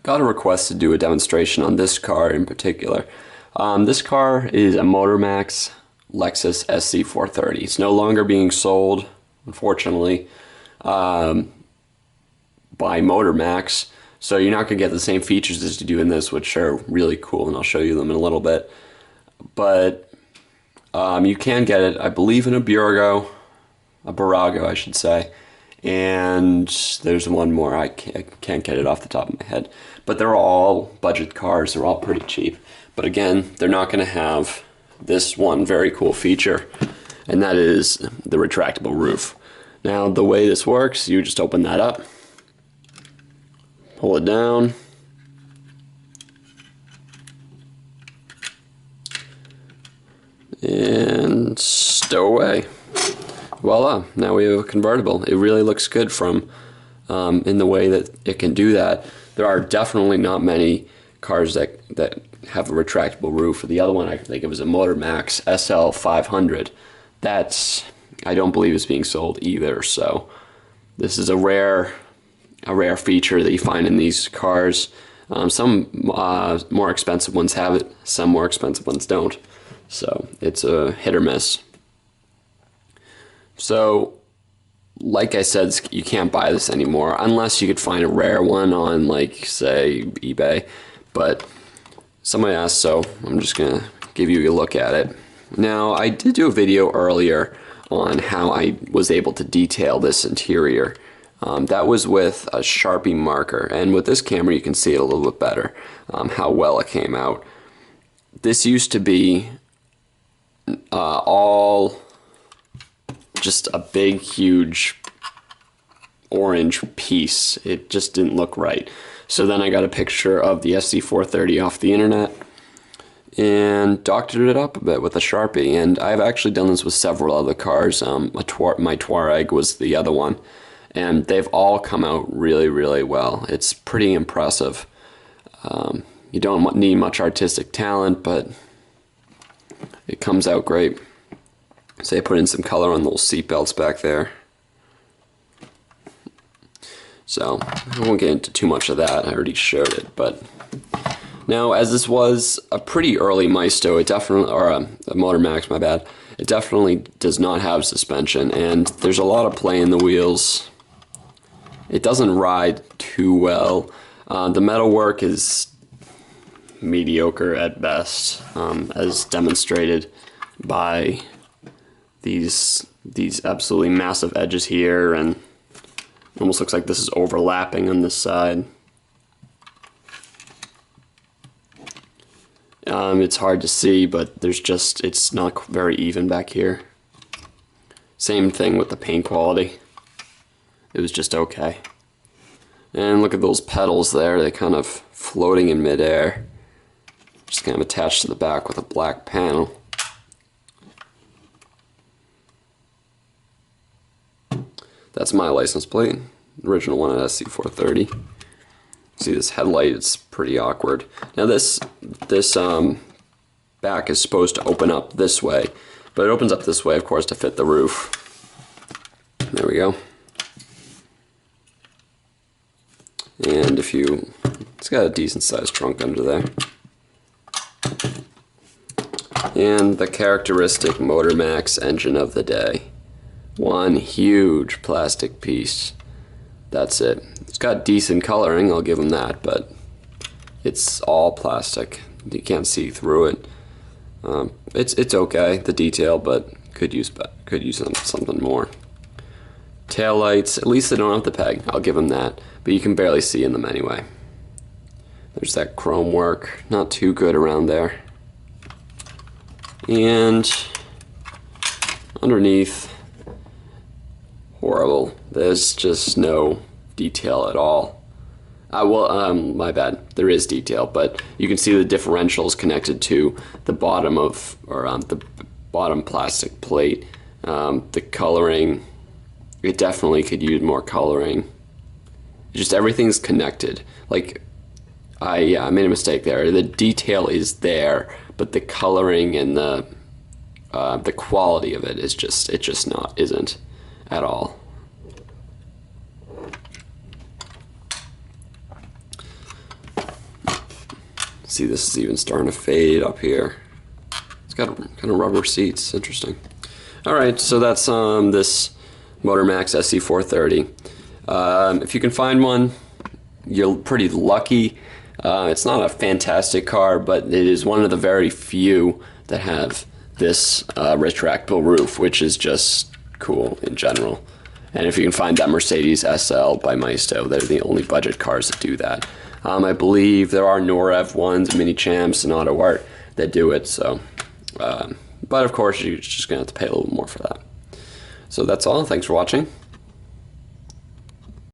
got a request to do a demonstration on this car in particular. This car is a Motormax Lexus SC430. It's no longer being sold, unfortunately, by Motormax, so you're not going to get the same features as you do in this, which are really cool, and I'll show you them in a little bit. But you can get it, I believe, in a Barago, I should say. And there's one more, I can't get it off the top of my head. But they're all budget cars, they're all pretty cheap. But again, they're not going to have this one very cool feature, and that is the retractable roof. Now, the way this works, you just open that up, pull it down, and stow away. Voila, now we have a convertible. It really looks good from in the way that it can do that. There are definitely not many cars that have a retractable roof. The other one, I think it was a Motormax SL500. That's, I don't believe is being sold either. So this is a rare feature that you find in these cars. Some more expensive ones have it, some more expensive ones don't. So it's a hit or miss. So, like I said, you can't buy this anymore unless you could find a rare one on, like, say, eBay. But somebody asked, so I'm just gonna give you a look at it. Now, I did do a video earlier on how I was able to detail this interior. That was with a Sharpie marker, and with this camera you can see it a little bit better, how well it came out. This used to be all just a big, huge orange piece. It just didn't look right. So then I got a picture of the SC430 off the internet and doctored it up a bit with a Sharpie. And I've actually done this with several other cars. My Touareg was the other one. And they've all come out really, really well. It's pretty impressive. You don't need much artistic talent, but it comes out great. So I put in some color on those seat belts back there. So I won't get into too much of that, I already showed it. But now, as this was a pretty early Maisto, it definitely, or a Motormax, my bad, it definitely does not have suspension, and there's a lot of play in the wheels. It doesn't ride too well. The metalwork is mediocre at best, as demonstrated by these absolutely massive edges here, and it almost looks like this is overlapping on this side. It's hard to see, but it's not very even back here. Same thing with the paint quality. It was just okay. And look at those pedals there, they're kind of floating in midair. Just kind of attached to the back with a black panel. That's my license plate, original one at SC430. See this headlight, it's pretty awkward. Now this back is supposed to open up this way, but it opens up this way, of course, to fit the roof. There we go. And it's got a decent sized trunk under there. And the characteristic Motormax engine of the day. One huge plastic piece. That's it. It's got decent coloring, I'll give them that, but it's all plastic. You can't see through it. It's okay, the detail, but could use something more. Tail lights, at least they don't have the peg. I'll give them that, but you can barely see in them anyway. There's that chrome work, not too good around there. And underneath, horrible. There's just no detail at all. My bad. There is detail, but you can see the differentials connected to the bottom the bottom plastic plate. The coloring, it definitely could use more coloring. Just everything's connected. Like, I made a mistake there. The detail is there, but the coloring and the quality of it isn't at all. See, this is even starting to fade up here. It's got kind of rubber seats. Interesting. All right, so that's this Motormax SC430. If you can find one, you're pretty lucky. It's not a fantastic car, but it is one of the very few that have this retractable roof, which is just cool in general. And if you can find that Mercedes SL by Maisto, they're the only budget cars that do that. I believe there are Norev ones, Mini Champs, and Auto Art that do it. So, but of course, you're just gonna have to pay a little more for that. So that's all. Thanks for watching.